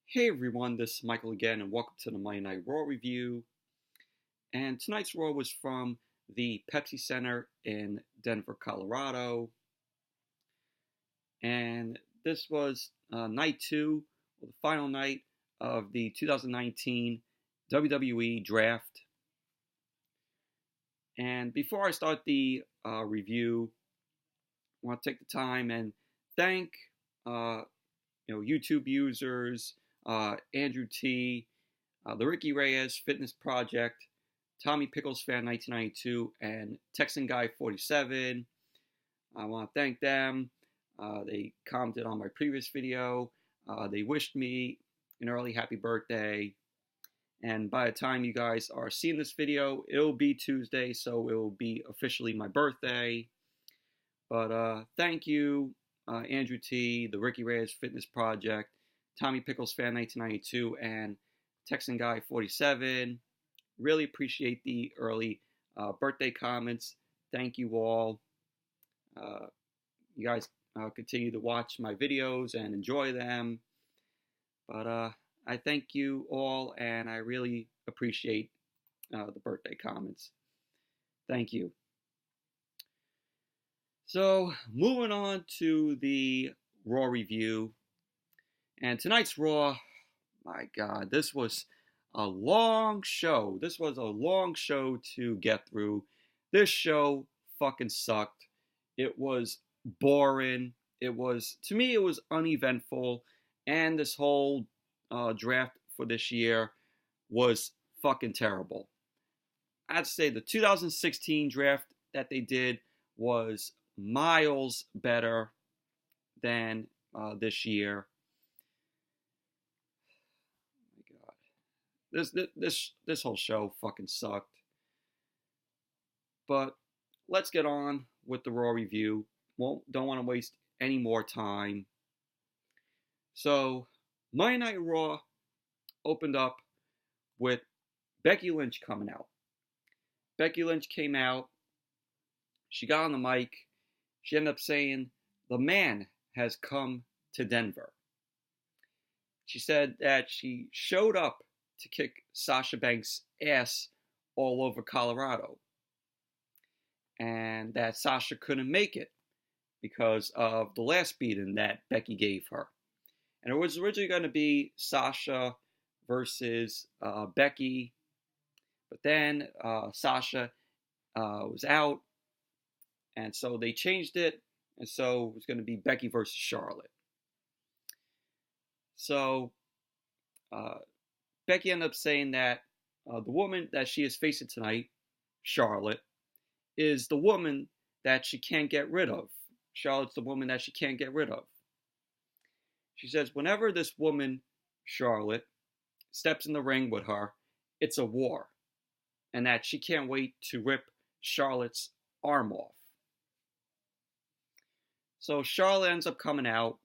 Hey everyone, this is Michael again, and welcome to the Monday Night Raw review. And tonight's Raw was from the Pepsi Center in Denver, Colorado. And this was night two, or the final night of the 2019 WWE Draft. And before I start the review, I want to take the time and thank YouTube users, Andrew T, the Ricky Reyes Fitness Project, Tommy Pickles Fan 1992, and Texan Guy 47. I want to thank them. They commented on my previous video. They wished me an early happy birthday. And by the time you guys are seeing this video, it'll be Tuesday, so it will be officially my birthday. But thank you, Andrew T, the Ricky Reyes Fitness Project, Tommy Pickles Fan 1992, and Texan Guy 47. Really appreciate the early birthday comments. Thank you all. You guys continue to watch my videos and enjoy them. But I thank you all, and I really appreciate the birthday comments. Thank you. So, moving on to the Raw review. And tonight's Raw, my God, this was a long show. This was a long show to get through. This show fucking sucked. It was boring. To me, it was uneventful. And this whole draft for this year was fucking terrible. I'd say the 2016 draft that they did was miles better than this year. Oh my God, this whole show fucking sucked. But let's get on with the Raw review. Don't want to waste any more time. So, Monday Night Raw opened up with Becky Lynch coming out. Becky Lynch came out. She got on the mic. She ended up saying, "The man has come to Denver." She said that she showed up to kick Sasha Banks' ass all over Colorado. And that Sasha couldn't make it because of the last beating that Becky gave her. And it was originally going to be Sasha versus Becky. But then Sasha was out. And so they changed it. And so it was going to be Becky versus Charlotte. So Becky ended up saying that the woman that she is facing tonight, Charlotte, is the woman that she can't get rid of. Charlotte's the woman that she can't get rid of. She says whenever this woman, Charlotte, steps in the ring with her, it's a war. And that she can't wait to rip Charlotte's arm off. So Charlotte ends up coming out.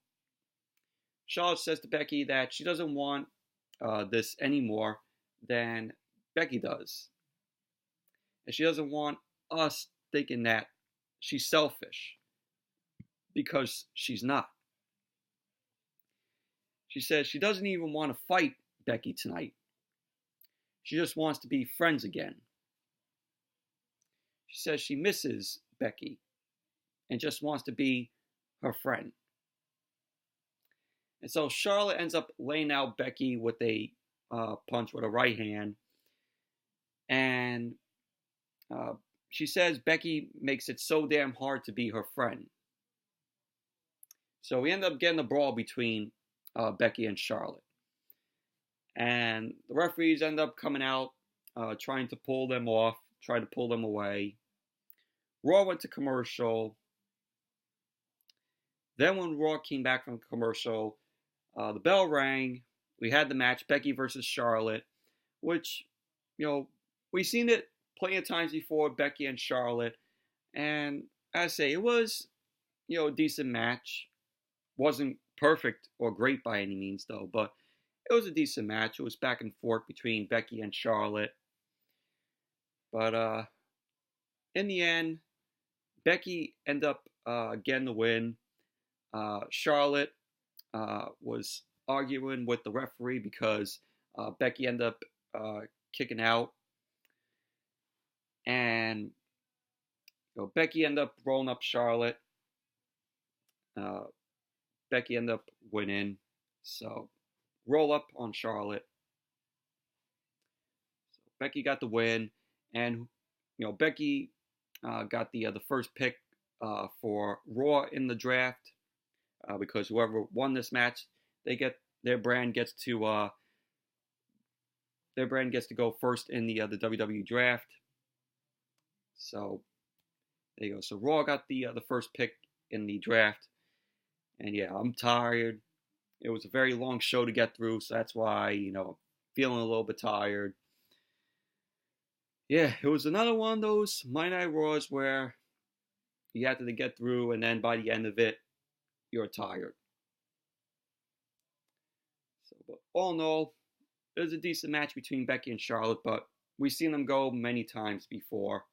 Charlotte says to Becky that she doesn't want this any more than Becky does. And she doesn't want us thinking that she's selfish, because she's not. She says she doesn't even want to fight Becky tonight. She just wants to be friends again. She says she misses Becky and just wants to be her friend. And so Charlotte ends up laying out Becky with a punch with a right hand. And she says Becky makes it so damn hard to be her friend. So we end up getting a brawl between Becky and Charlotte. And the referees end up coming out, trying to pull them off, trying to pull them away. Raw went to commercial. Then when Raw came back from commercial, the bell rang. We had the match, Becky versus Charlotte, which, we've seen it plenty of times before, Becky and Charlotte. And I say, it was, a decent match. Wasn't perfect or great by any means, though, but it was a decent match. It was back and forth between Becky and Charlotte. But in the end, Becky ended up getting the win. Charlotte was arguing with the referee because Becky ended up kicking out, and Becky ended up rolling up Charlotte. Becky ended up winning, so roll up on Charlotte. So Becky got the win, and Becky got the first pick for Raw in the draft because whoever won this match, their brand gets to go first in the WWE Draft. So there you go. So Raw got the first pick in the draft, and yeah, I'm tired. It was a very long show to get through, so that's why feeling a little bit tired. Yeah, it was another one of those Monday Night Raws where you had to get through, and then by the end of it, you're tired. So, but all in all, it was a decent match between Becky and Charlotte, but we've seen them go many times before.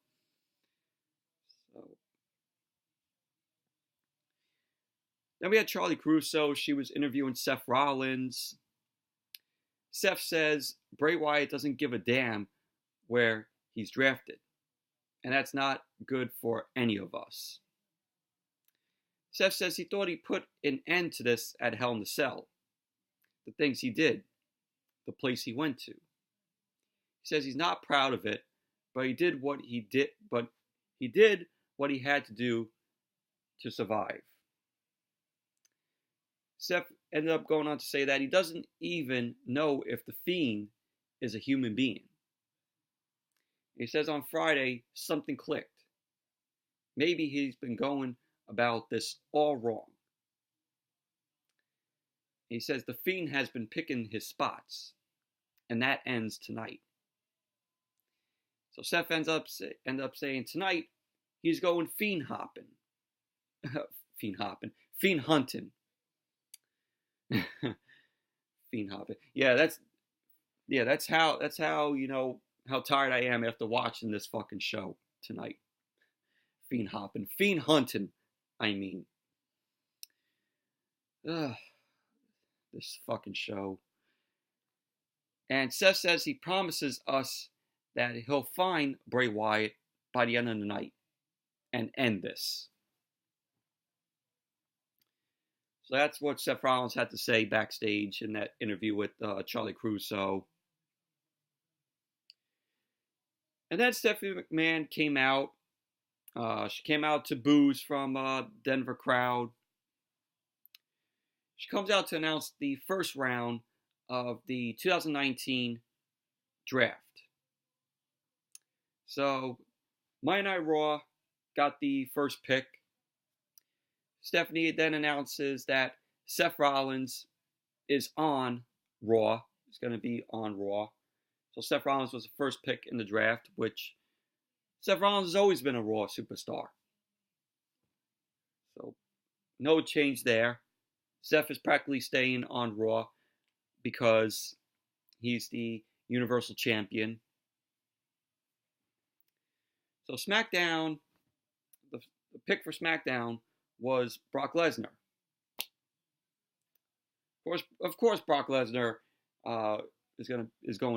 So. Then we had Charlie Caruso. She was interviewing Seth Rollins. Seth says Bray Wyatt doesn't give a damn where he's drafted. And that's not good for any of us. Seth says he thought he put an end to this at Hell in a Cell. The things he did. The place he went to. He says he's not proud of it, but he did what he had to do to survive. Seth ended up going on to say that he doesn't even know if the Fiend is a human being. He says on Friday, something clicked. Maybe he's been going about this all wrong. He says the Fiend has been picking his spots, and that ends tonight. So Seth ends up saying tonight he's going fiend hopping. Fiend hunting. Fiend hopping. Yeah, that's how how tired I am after watching this fucking show tonight. Fiend hopping. Fiend hunting, I mean. This fucking show. And Seth says he promises us that he'll find Bray Wyatt by the end of the night and end this. So that's what Seth Rollins had to say backstage in that interview with Charlie Caruso. And then Stephanie McMahon came out. She came out to boos from Denver crowd. She comes out to announce the first round of the 2019 draft. So, Monday Night Raw got the first pick. Stephanie then announces that Seth Rollins is on Raw. He's going to be on Raw. So Seth Rollins was the first pick in the draft, which Seth Rollins has always been a Raw superstar. So, no change there. Seth is practically staying on Raw because he's the Universal Champion. So SmackDown, the pick for SmackDown was Brock Lesnar. Of course, Brock Lesnar is going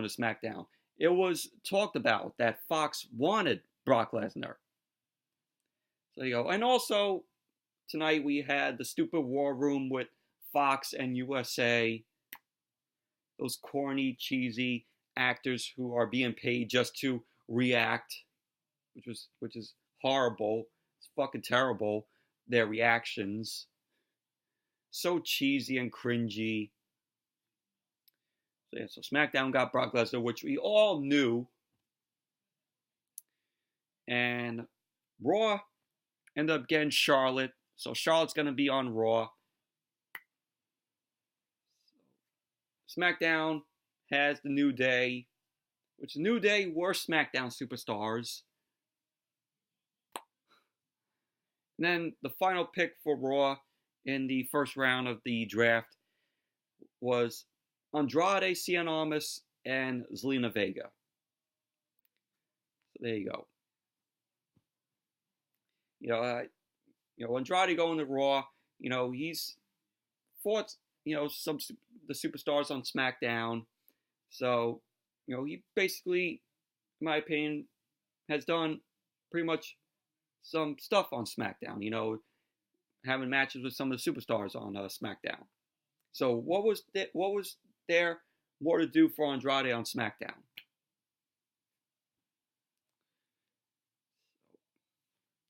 to SmackDown. It was talked about that Fox wanted Brock Lesnar. So there you go. And also, tonight we had the stupid war room with Fox and USA. Those corny, cheesy actors who are being paid just to react, which is horrible. It's fucking terrible. Their reactions. So cheesy and cringy. So yeah, so SmackDown got Brock Lesnar, which we all knew. And Raw ended up getting Charlotte. So Charlotte's going to be on Raw. SmackDown has the New Day, which the New Day were SmackDown superstars. And then the final pick for Raw in the first round of the draft was Andrade, Cien, Almas, and Zelina Vega. So there you go. Andrade going to Raw. He's fought the superstars on SmackDown. So, he basically, in my opinion, has done pretty much some stuff on SmackDown. Having matches with some of the superstars on SmackDown. So, what was there more to do for Andrade on SmackDown?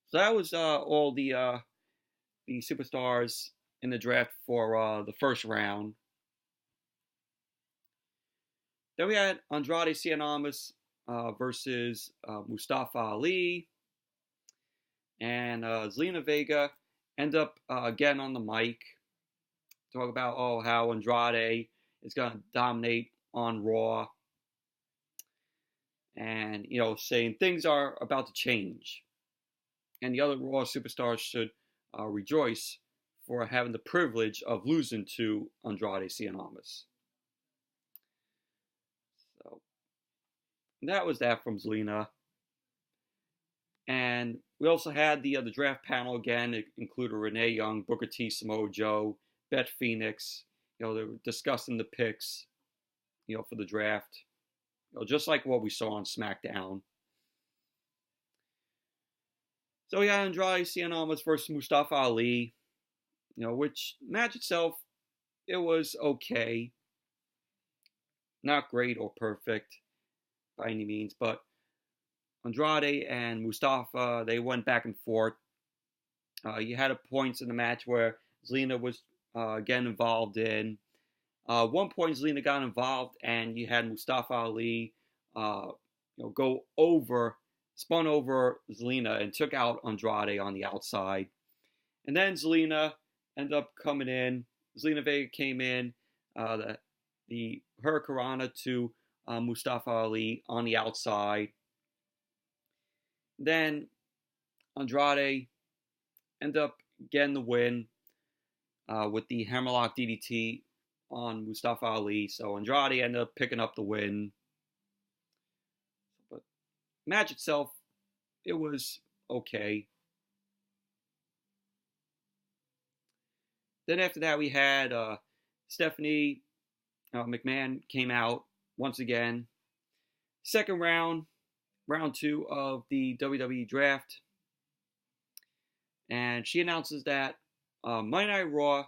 So that was all the superstars in the draft for the first round. Then we had Andrade Cien Almas versus Mustafa Ali. And Zelina Vega end up getting on the mic. Talk about how Andrade is going to dominate on Raw. And, saying things are about to change. And the other Raw superstars should rejoice for having the privilege of losing to Andrade Cien Almas. So that was that from Zelina. And we also had the draft panel again. It included Renee Young, Booker T, Samoa Joe, Beth Phoenix. They were discussing the picks, for the draft. Just like what we saw on SmackDown. So we had Andrade Cien Almas versus Mustafa Ali. Which match itself, it was okay. Not great or perfect by any means, but Andrade and Mustafa, they went back and forth. You had points in the match where Zelina was getting involved in. One point, Zelina got involved, and you had Mustafa Ali, spun over Zelina and took out Andrade on the outside. And then Zelina ended up coming in. Zelina Vega came in, the Hurricanrana to Mustafa Ali on the outside. Then Andrade ended up getting the win with the Hammerlock DDT on Mustafa Ali. So Andrade ended up picking up the win. But match itself, it was okay. Then after that, we had Stephanie McMahon came out once again. Second round 2 of the WWE Draft. And she announces that Monday Night Raw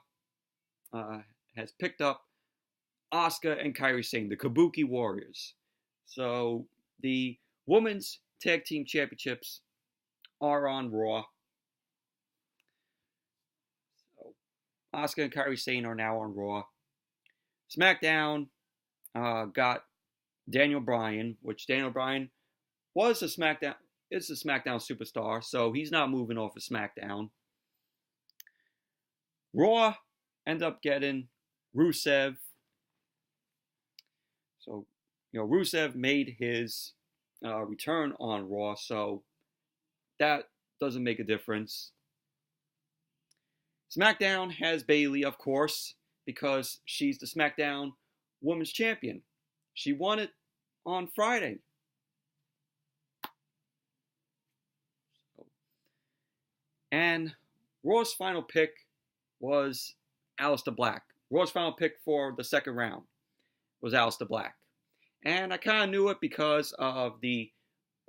has picked up Asuka and Kairi Sane, the Kabuki Warriors. So the Women's Tag Team Championships are on Raw. So Asuka and Kairi Sane are now on Raw. SmackDown got Daniel Bryan, which Daniel Bryan is a SmackDown superstar, so he's not moving off of SmackDown. Raw ended up getting Rusev. So, Rusev made his return on Raw, so that doesn't make a difference. SmackDown has Bayley, of course, because she's the SmackDown Women's Champion. She won it on Friday. And Raw's final pick was Aleister Black. Raw's final pick for the second round was Aleister Black. And I kind of knew it because of the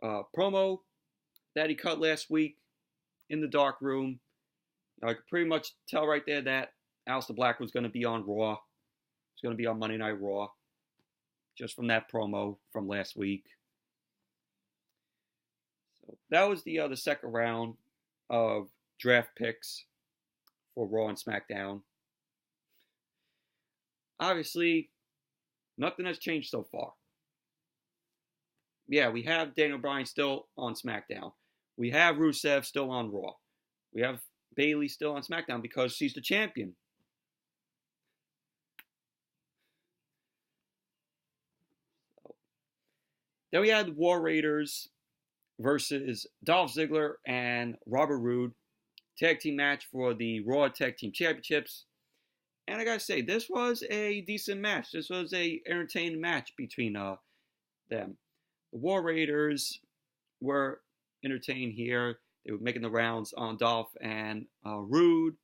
promo that he cut last week in the dark room. I could pretty much tell right there that Aleister Black was going to be on Raw. It's going to be on Monday Night Raw. Just from that promo from last week. So that was the second round of draft picks for Raw and SmackDown. Obviously, nothing has changed so far. Yeah, we have Daniel Bryan still on SmackDown. We have Rusev still on Raw. We have Bayley still on SmackDown because she's the champion. Then we had the War Raiders versus Dolph Ziggler and Robert Roode. Tag team match for the Raw Tag Team Championships. And I gotta say, this was a decent match. This was a entertaining match between them. The War Raiders were entertained here. They were making the rounds on Dolph and Roode.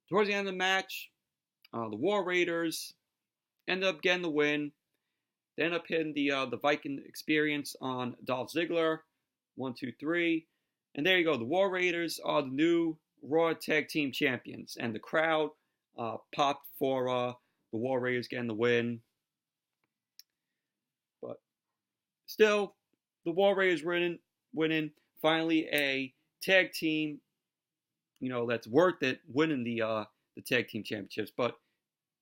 towards the end of the match, the War Raiders ended up getting the win. They ended up hitting the Viking Experience on Dolph Ziggler. 1, 2, 3. And there you go. The War Raiders are the new Raw Tag Team Champions. And the crowd popped for the War Raiders getting the win. But still, the War Raiders winning. Finally, a tag team, that's worth it winning the tag team championships. But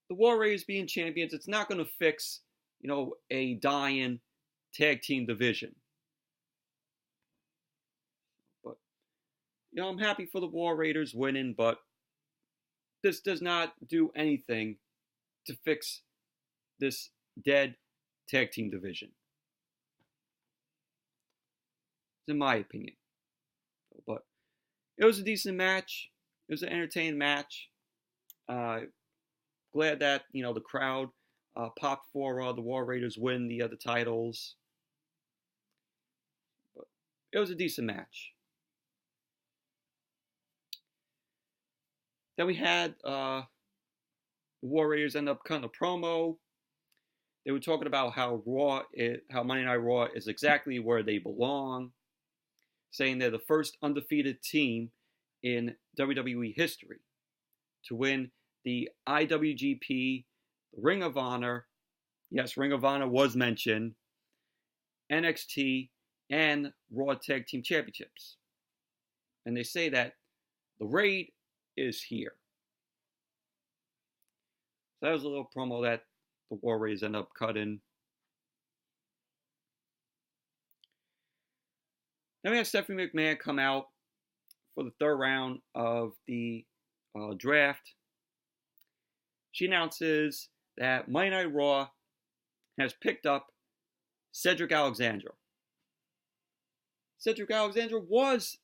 the War Raiders being champions, it's not going to fix, a dying tag team division. But, I'm happy for the War Raiders winning, but this does not do anything to fix this dead tag team division, in my opinion. But it was a decent match. It was an entertaining match. Glad that the crowd popped for the War Raiders win the titles. But it was a decent match. Then we had the War Raiders end up cutting a promo. They were talking about how Monday Night Raw is exactly where they belong, saying they're the first undefeated team in WWE history to win the IWGP, Ring of Honor, yes, Ring of Honor was mentioned, NXT, and Raw Tag Team Championships. And they say that the Raid is here. So that was a little promo that the War Raiders end up cutting. Then we have Stephanie McMahon come out for the third round of the draft. She announces that Monday Night Raw has picked up Cedric Alexander. Cedric Alexander was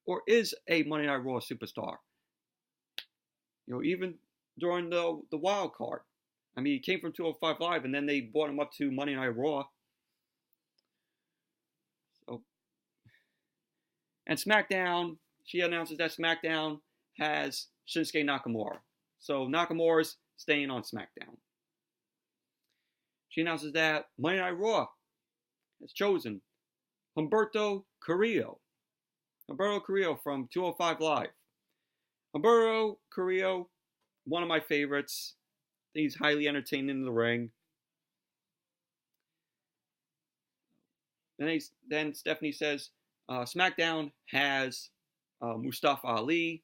or is a Monday Night Raw superstar. Even during the wild card. I mean, he came from 205 Live, and then they brought him up to Monday Night Raw. And SmackDown, she announces that SmackDown has Shinsuke Nakamura. So Nakamura's staying on SmackDown. She announces that Monday Night Raw has chosen Humberto Carrillo. Humberto Carrillo from 205 Live. Humberto Carrillo, one of my favorites. He's highly entertaining in the ring. Then Stephanie says SmackDown has Mustafa Ali.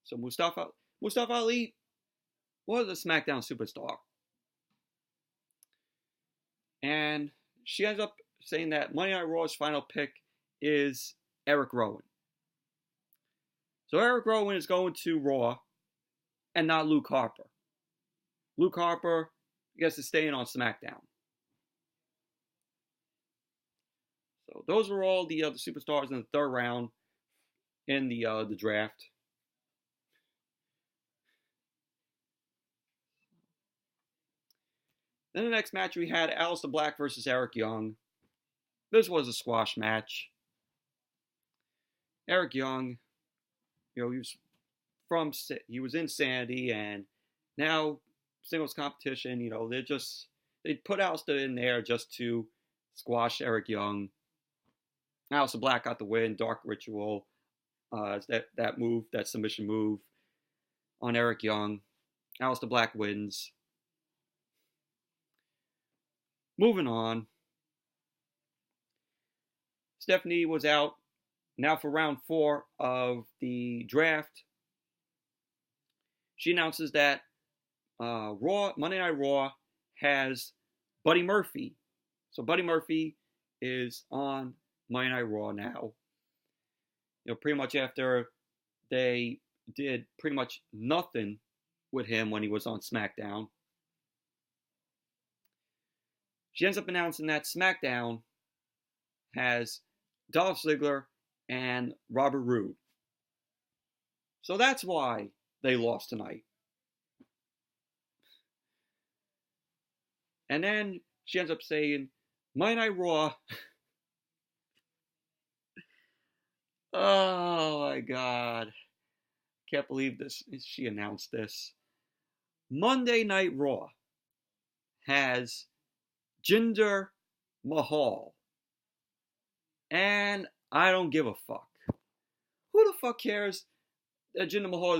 So Mustafa Ali was a SmackDown superstar. And she ends up saying that Monday Night Raw's final pick is Erick Rowan. So Erick Rowan is going to Raw and not Luke Harper. Luke Harper, I guess, is staying on SmackDown. So those were all the superstars in the third round in the draft. Then the next match we had Aleister Black versus Eric Young. This was a squash match. Eric Young, he was in Sanity, and now singles competition, they put Aleister in there just to squash Eric Young. Aleister Black got the win, Dark Ritual, that submission move on Eric Young. Aleister Black wins. Moving on. Stephanie was out now for round 4 of the draft. She announces that Monday Night Raw has Buddy Murphy. So Buddy Murphy is on Monday Night Raw now. Pretty much after they did pretty much nothing with him when he was on SmackDown. She ends up announcing that SmackDown has Dolph Ziggler and Robert Roode. So that's why they lost tonight. And then she ends up saying, Monday Night Raw. Oh my God. Can't believe this. She announced this. Monday Night Raw has Jinder Mahal. And I don't give a fuck. Who the fuck cares that Jinder Mahal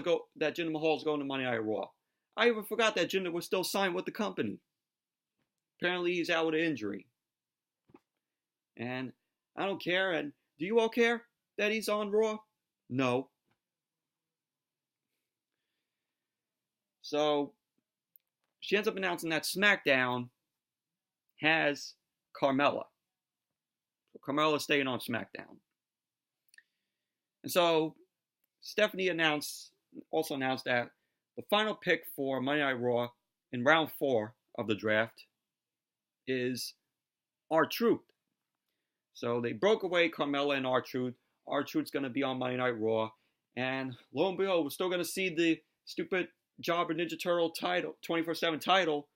is going to Monday Night Raw? I even forgot that Jinder was still signed with the company. Apparently he's out with an injury. And I don't care. And do you all care that he's on Raw? No. So she ends up announcing that SmackDown has Carmella. Carmella's staying on SmackDown. And so Stephanie also announced that the final pick for Monday Night Raw in round 4 of the draft is R-Truth. So they broke away Carmella and R-Truth. R-Truth's going to be on Monday Night Raw. And lo and behold, we're still going to see the stupid Jobber Ninja Turtle title, 24/7 title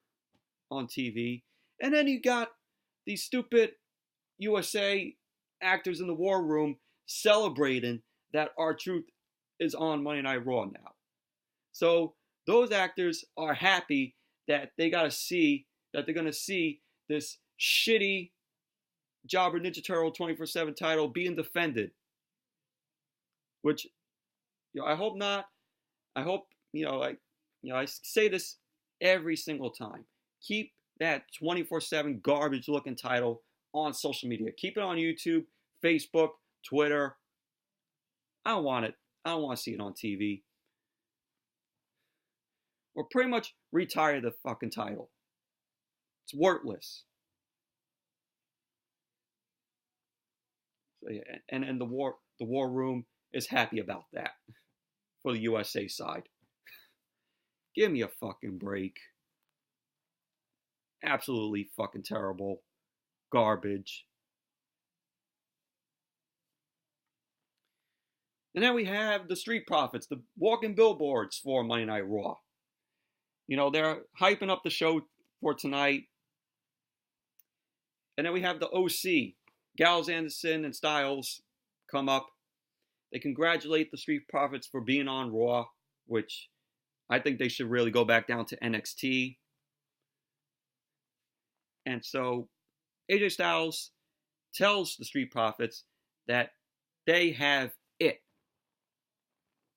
on TV. And then you got these stupid USA actors in the war room celebrating that R-Truth is on Monday Night Raw now. So those actors are happy that they're going to see this shitty Jobber Ninja Turtle 24/7 title being defended. Which, I hope not. I hope, I say this every single time. Keep that 24/7 garbage looking title on social media. Keep it on YouTube, Facebook, Twitter. I don't want it. I don't want to see it on TV. Or pretty much retire the fucking title. It's worthless. So, yeah, and the war room is happy about that for the USA side. Give me a fucking break. Absolutely fucking terrible. Garbage. And then we have the Street Profits, the walking billboards for Monday Night Raw. They're hyping up the show for tonight. And then we have the OC. Gallows, Anderson, and Styles come up. They congratulate the Street Profits for being on Raw, which I think they should really go back down to NXT. And so AJ Styles tells the Street Profits that they have it.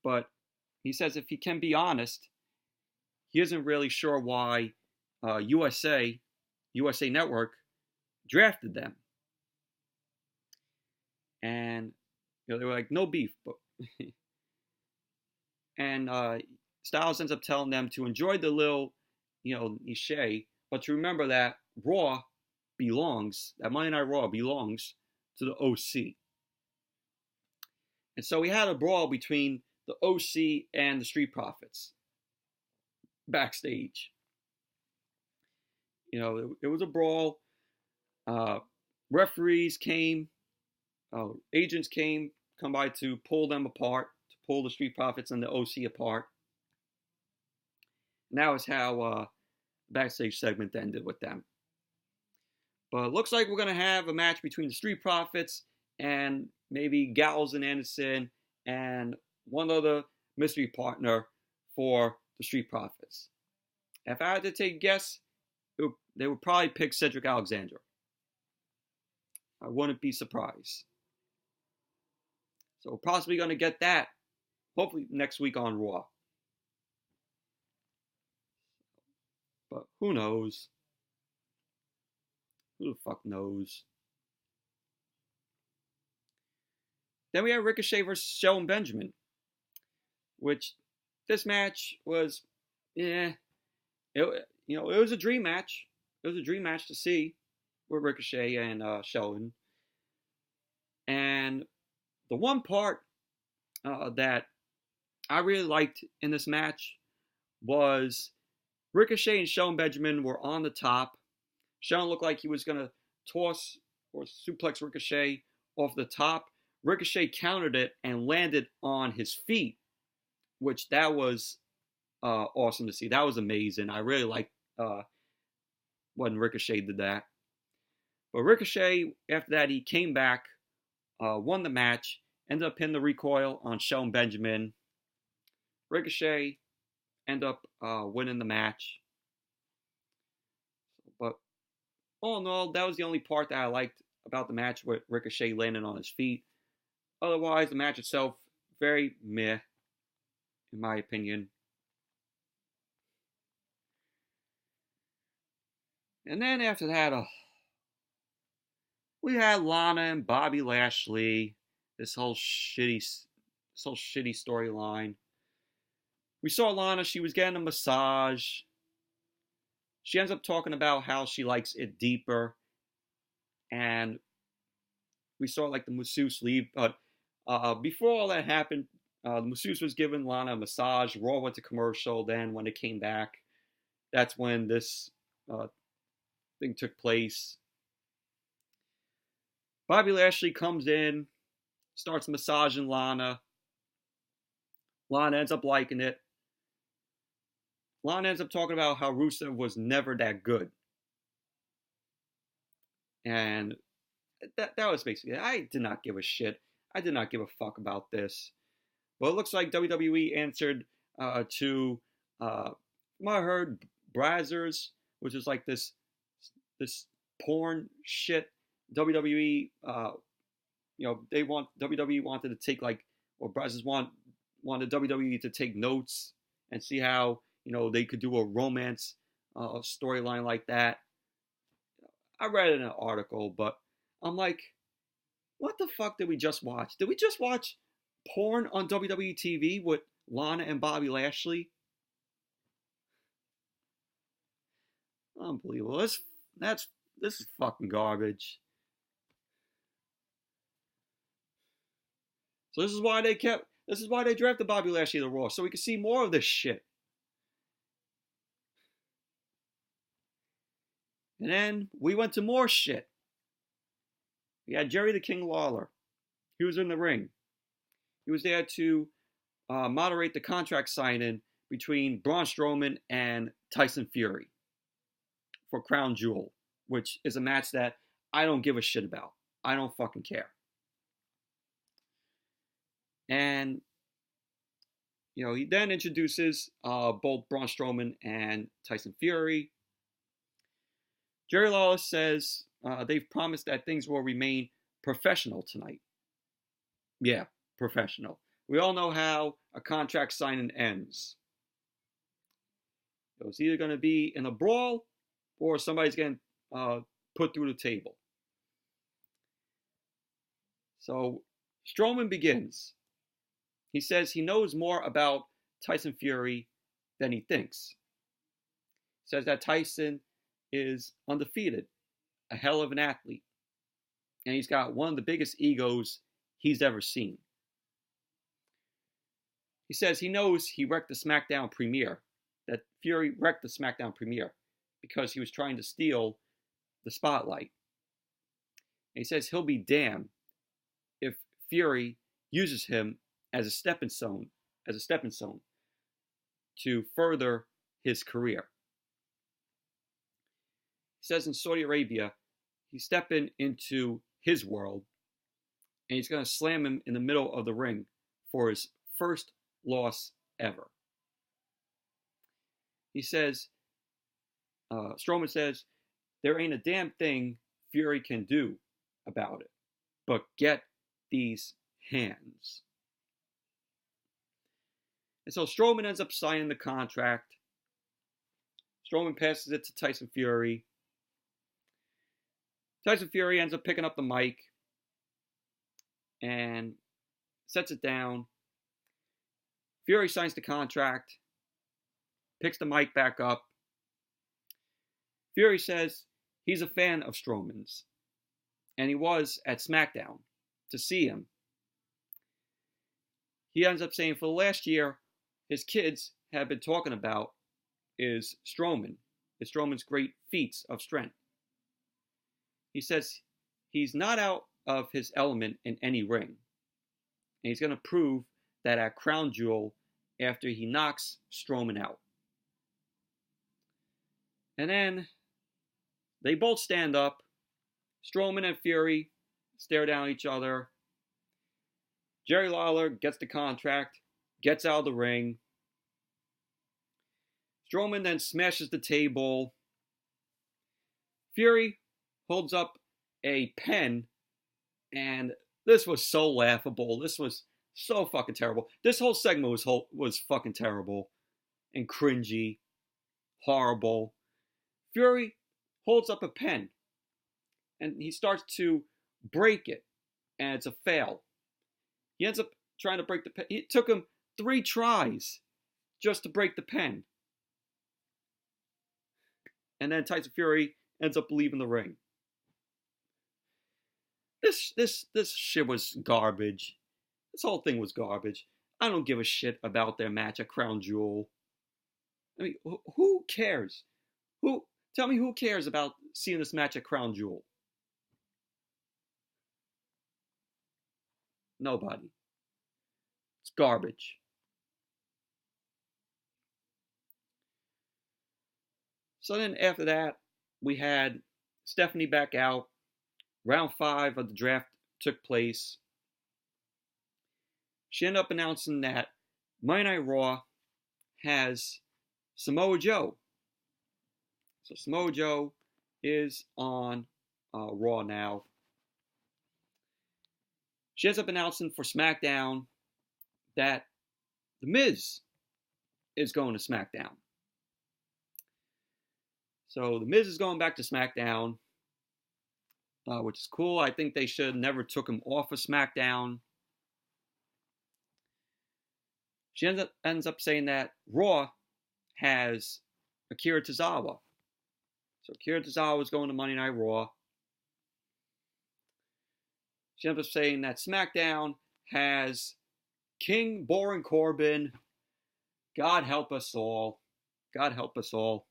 But he says if he can be honest, he isn't really sure why USA Network drafted them. And they were like, no beef. But and Styles ends up telling them to enjoy the little, niche, but to remember that that Monday Night Raw belongs to the OC. And so we had a brawl between the OC and the Street Profits backstage. It was a brawl. Referees came, agents come by to pull them apart, to pull the Street Profits and the OC apart. And that was how the backstage segment ended with them. But it looks like we're going to have a match between the Street Profits and maybe Gallows and Anderson and one other mystery partner for the Street Profits. If I had to take a guess, they would probably pick Cedric Alexander. I wouldn't be surprised. So we're possibly going to get that hopefully next week on Raw. But who knows? Who the fuck knows? Then we have Ricochet versus Shelton Benjamin, which this match was, it was a dream match. It was a dream match to see with Ricochet and Shelton. And the one part that I really liked in this match was Ricochet and Shelton Benjamin were on the top. Shelton looked like he was going to toss or suplex Ricochet off the top. Ricochet countered it and landed on his feet, which that was awesome to see. That was amazing. I really liked when Ricochet did that. But Ricochet, after that, he came back, won the match, ended up pinning the recoil on Shelton Benjamin. Ricochet end up winning the match. But all in all, that was the only part that I liked about the match, with Ricochet landing on his feet. Otherwise, the match itself, very meh, in my opinion. And then after that, we had Lana and Bobby Lashley. This whole shitty storyline. We saw Lana, she was getting a massage. She ends up talking about how she likes it deeper. And we saw like the masseuse leave. But before all that happened, the masseuse was giving Lana a massage. Raw went to commercial. Then when it came back, that's when this thing took place. Bobby Lashley comes in, starts massaging Lana. Lana ends up liking it. Lana ends up talking about how Rusev was never that good. And that was basically it. I did not give a shit. I did not give a fuck about this. But it looks like WWE answered to, I heard, Brazzers, which is like this porn shit. WWE, WWE wanted to take or Brazzers wanted WWE to take notes and see how, they could do a romance storyline like that. I read it in an article, but I'm like, what the fuck did we just watch? Did we just watch porn on WWE TV with Lana and Bobby Lashley? Unbelievable. This is fucking garbage. So this is why they drafted Bobby Lashley to Raw, so we could see more of this shit. And then we went to more shit. We had Jerry the King Lawler. He was in the ring. He was there to moderate the contract signing between Braun Strowman and Tyson Fury for Crown Jewel, which is a match that I don't give a shit about. I don't fucking care. And, he then introduces both Braun Strowman and Tyson Fury. Jerry Lawler says they've promised that things will remain professional tonight. Yeah, professional. We all know how a contract signing ends. It's either going to be in a brawl or somebody's getting put through the table. So Strowman begins. He says he knows more about Tyson Fury than he thinks. He says that Tyson is undefeated, a hell of an athlete, and he's got one of the biggest egos he's ever seen. He says he knows he wrecked the SmackDown premiere, that Fury wrecked the SmackDown premiere because he was trying to steal the spotlight. And he says he'll be damned if Fury uses him as a stepping stone to further his career. He says in Saudi Arabia, he's stepping into his world and he's going to slam him in the middle of the ring for his first loss ever. He says, Strowman says, there ain't a damn thing Fury can do about it, but get these hands. And so Strowman ends up signing the contract. Strowman passes it to Tyson Fury. Tyson Fury ends up picking up the mic and sets it down. Fury signs the contract, picks the mic back up. Fury says he's a fan of Strowman's, and he was at SmackDown to see him. He ends up saying for the last year, his kids have been talking about is Strowman's great feats of strength. He says he's not out of his element in any ring. And he's going to prove that at Crown Jewel after he knocks Strowman out. And then they both stand up. Strowman and Fury stare down at each other. Jerry Lawler gets the contract, gets out of the ring. Strowman then smashes the table. Fury holds up a pen, and this was so laughable. This was so fucking terrible. This whole segment was fucking terrible and cringy, horrible. Fury holds up a pen, and he starts to break it, and it's a fail. He ends up trying to break the pen. It took him 3 tries just to break the pen. And then Tyson Fury ends up leaving the ring. This shit was garbage. This whole thing was garbage. I don't give a shit about their match at Crown Jewel. I mean, who cares? Tell me who cares about seeing this match at Crown Jewel? Nobody. It's garbage. So then after that, we had Stephanie back out. Round 5 of the draft took place. She ended up announcing that Monday Night Raw has Samoa Joe. So Samoa Joe is on Raw now. She ends up announcing for SmackDown that The Miz is going to SmackDown. So The Miz is going back to SmackDown, which is cool. I think they should have never took him off of SmackDown. She ends up saying that Raw has Akira Tozawa. So Akira Tozawa is going to Monday Night Raw. She ends up saying that SmackDown has King Baron Corbin. God help us all. God help us all.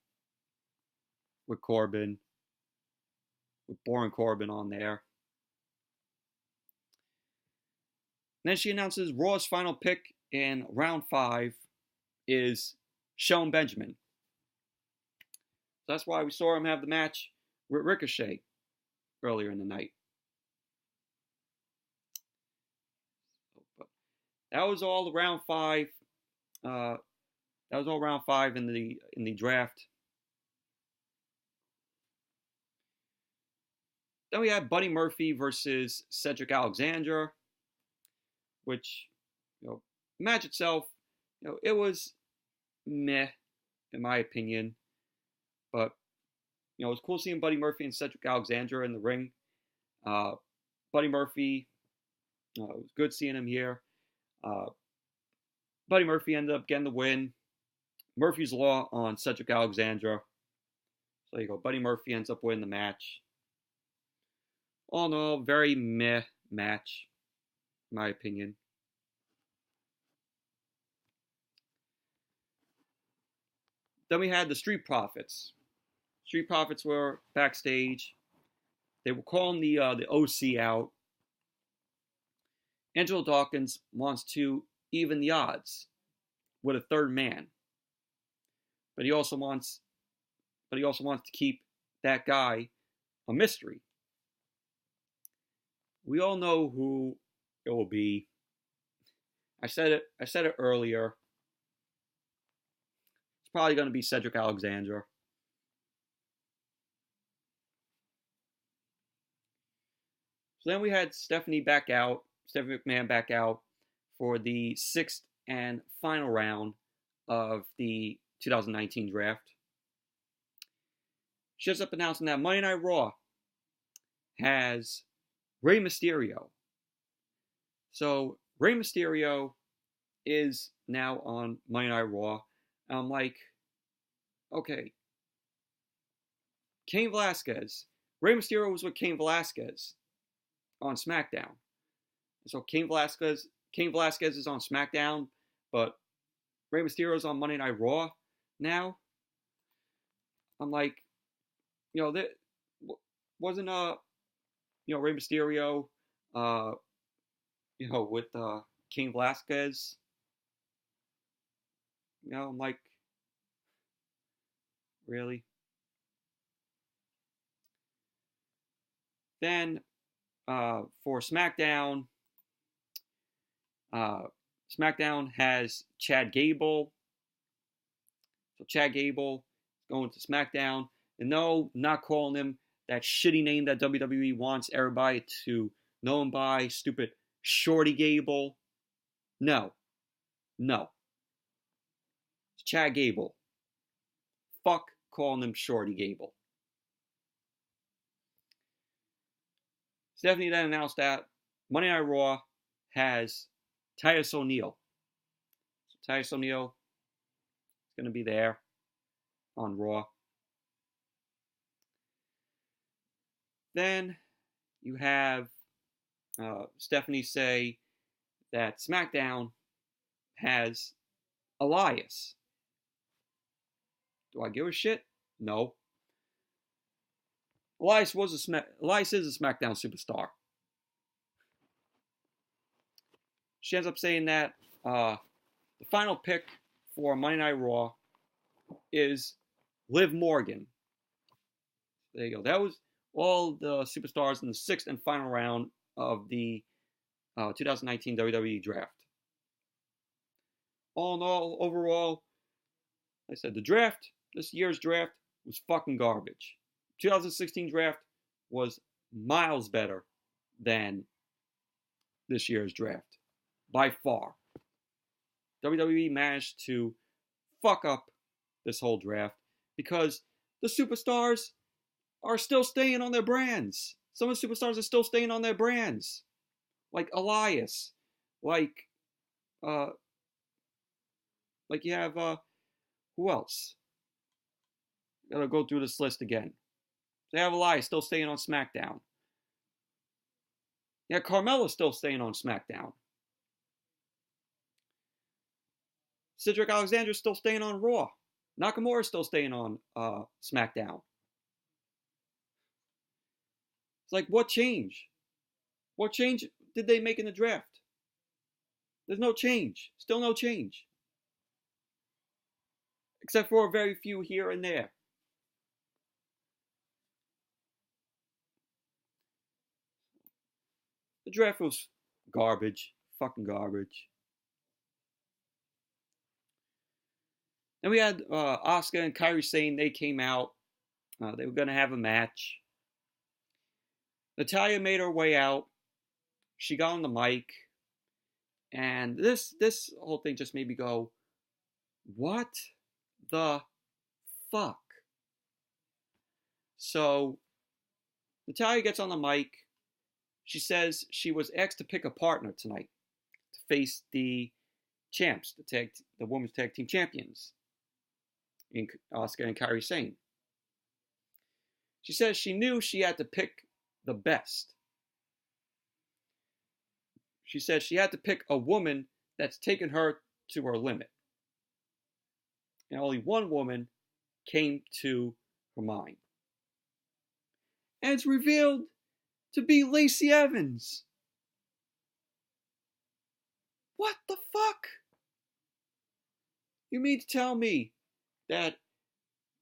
With Corbin. With Baron Corbin on there. And then she announces Raw's final pick in round 5 is Shelton Benjamin. So that's why we saw him have the match with Ricochet earlier in the night. That was all round 5. That was all round 5 in the draft. Then we had Buddy Murphy versus Cedric Alexander, which, match itself, it was meh, in my opinion. But, it was cool seeing Buddy Murphy and Cedric Alexander in the ring. Buddy Murphy, it was good seeing him here. Buddy Murphy ended up getting the win. Murphy's Law on Cedric Alexander. So there you go. Buddy Murphy ends up winning the match. All in all, very meh match, in my opinion. Then we had the Street Profits. Street Profits were backstage. They were calling the OC out. Angelo Dawkins wants to even the odds with a third man, but he also wants to keep that guy a mystery. We all know who it will be. I said it earlier. It's probably going to be Cedric Alexander. So then we had Stephanie McMahon back out for the 6th and final round of the 2019 draft. She ends up announcing that Monday Night Raw has Rey Mysterio. So Rey Mysterio is now on Monday Night Raw. And I'm like, okay. Cain Velasquez. Rey Mysterio was with Cain Velasquez on SmackDown. So Cain Velasquez is on SmackDown, but Rey Mysterio is on Monday Night Raw now. I'm like, that wasn't Rey Mysterio, with Cain Velasquez. I'm like, really? Then for SmackDown, SmackDown has Chad Gable So Chad Gable going to SmackDown. And no, not calling him that shitty name that WWE wants everybody to know him by, stupid Shorty Gable. No. It's Chad Gable. Fuck calling him Shorty Gable. Stephanie then announced that Monday Night Raw has Titus O'Neil. So Titus O'Neil is going to be there on Raw. Then you have Stephanie say that SmackDown has Elias. Do I give a shit? No. Elias is a SmackDown superstar. She ends up saying that the final pick for Monday Night Raw is Liv Morgan. There you go. That was all the superstars in the 6th and final round of the 2019 WWE Draft. All in all, overall, like I said, this year's draft was fucking garbage. 2016 draft was miles better than this year's draft. By far. WWE managed to fuck up this whole draft because the superstars are still staying on their brands. Some of the superstars are still staying on their brands. Like Elias. Like you have, who else? Gotta go through this list again. They have Elias still staying on SmackDown. Yeah, Carmella's still staying on SmackDown. Cedric Alexander is still staying on Raw. Nakamura is still staying on SmackDown. It's like, what change? What change did they make in the draft? There's no change. Still no change. Except for a very few here and there. The draft was garbage. Fucking garbage. Then we had Asuka and Kairi saying they came out. They were going to have a match. Natalya made her way out. She got on the mic. And this whole thing just made me go, what the fuck? So, Natalya gets on the mic. She says she was asked to pick a partner tonight to face the champs, the women's tag team champions, in Asuka and Kairi Sane. She says she knew she had to pick the best. She said she had to pick a woman that's taken her to her limit. And only one woman came to her mind. And it's revealed to be Lacey Evans. What the fuck? You mean to tell me that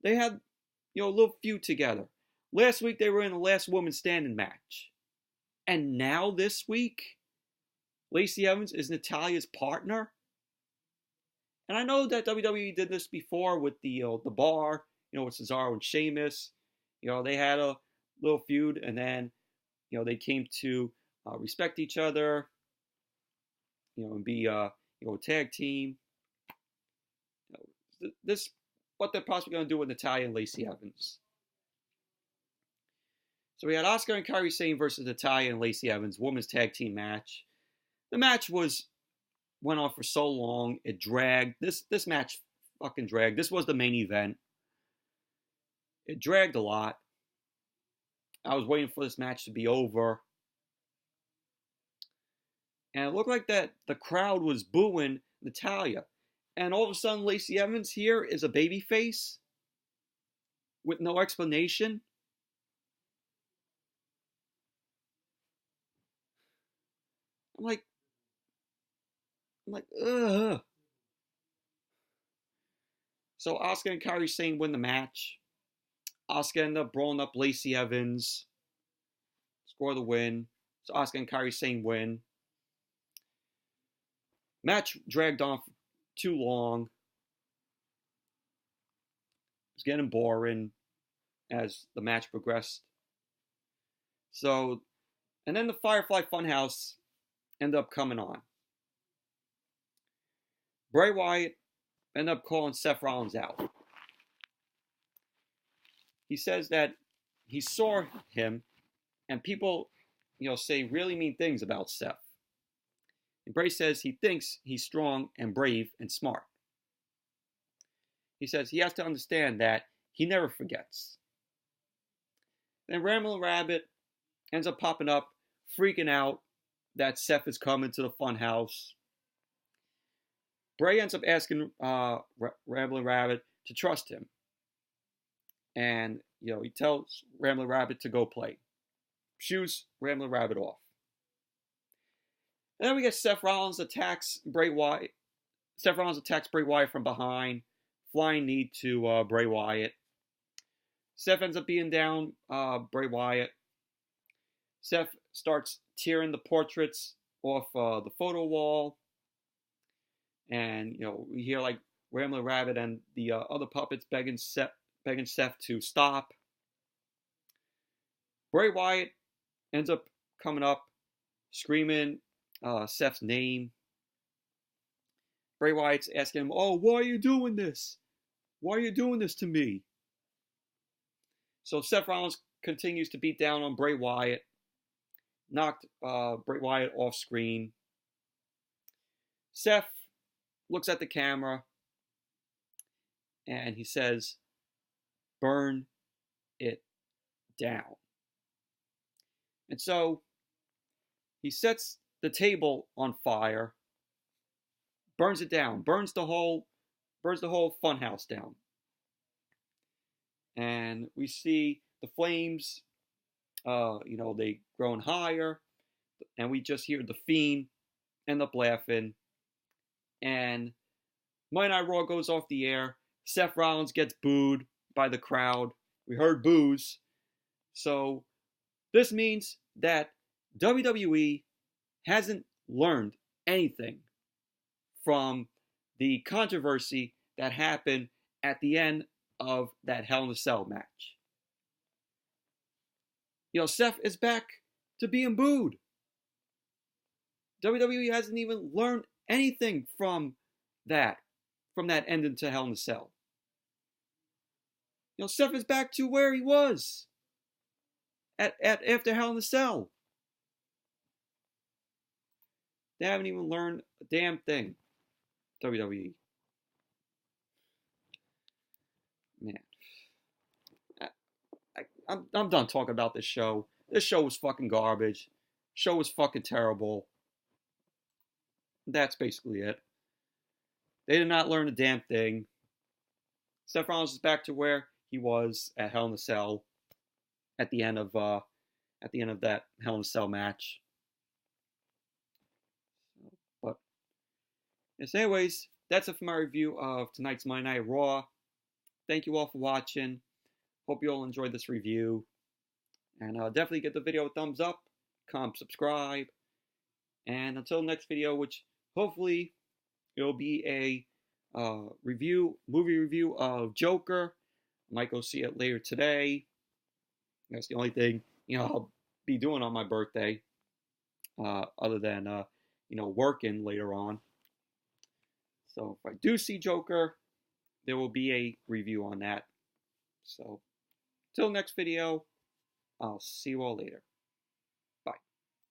they had, a little feud together? Last week they were in the last woman standing match. And now this week, Lacey Evans is Natalya's partner? And I know that WWE did this before with the bar, with Cesaro and Sheamus. They had a little feud, and then, they came to respect each other, and be, a tag team. This, what they're possibly going to do with Natalya and Lacey Evans. So we had Asuka and Kairi Sane versus Natalya and Lacey Evans, women's tag team match. The match went on for so long, it dragged. This match fucking dragged. This was the main event. It dragged a lot. I was waiting for this match to be over. And it looked like that the crowd was booing Natalya. And all of a sudden, Lacey Evans here is a babyface with no explanation. I'm like, ugh. So Asuka and Kairi Sane win the match. Asuka ended up brawling up Lacey Evans. Score the win. So Asuka and Kairi Sane win. Match dragged on for too long. was getting boring as the match progressed. So, and then the Firefly Funhouse ended up coming on. Bray Wyatt ended up calling Seth Rollins out. He says that he saw him, and people, say really mean things about Seth. And Bray says he thinks he's strong and brave and smart. He says he has to understand that he never forgets. Then Ramblin' Rabbit ends up popping up, freaking out that Seth is coming to the Funhouse. Bray ends up asking Ramblin' Rabbit to trust him. And, he tells Ramblin' Rabbit to go play. Shoos Ramblin' Rabbit off. And then we get Seth Rollins attacks Bray Wyatt. Seth Rollins attacks Bray Wyatt from behind. Flying knee to Bray Wyatt. Seth ends up being down Bray Wyatt. Seth starts tearing the portraits off the photo wall. And, we hear like Ramblin' Rabbit and the other puppets begging Seth to stop. Bray Wyatt ends up coming up, screaming Seth's name. Bray Wyatt's asking him, "Oh, why are you doing this? Why are you doing this to me?" So Seth Rollins continues to beat down on Bray Wyatt. Knocked Bray Wyatt off screen. Seth looks at the camera and he says, "Burn it down." And so he sets the table on fire, burns it down, burns the whole funhouse down. And we see the flames, they growing higher, and we just hear the Fiend end up laughing. And Monday Night Raw goes off the air. Seth Rollins gets booed by the crowd. We heard boos. So this means that WWE hasn't learned anything from the controversy that happened at the end of that Hell in a Cell match. Seth is back to being booed. WWE hasn't even learned anything from that ending to Hell in a Cell. Seth is back to where he was at after Hell in a Cell. They haven't even learned a damn thing. WWE. Man. I'm done talking about this show. This show was fucking garbage. Show was fucking terrible. That's basically it. They did not learn a damn thing. Seth Rollins is back to where he was at Hell in a Cell at the end of that Hell in a Cell match. But yes, anyways, that's it for my review of tonight's Monday Night Raw. Thank you all for watching. Hope you all enjoyed this review. And definitely give the video a thumbs up, comment, subscribe. And until next video, which hopefully it'll be a movie review of Joker. Might go see it later today. That's the only thing I'll be doing on my birthday, other than working later on. So if I do see Joker, there will be a review on that. So till next video, I'll see you all later.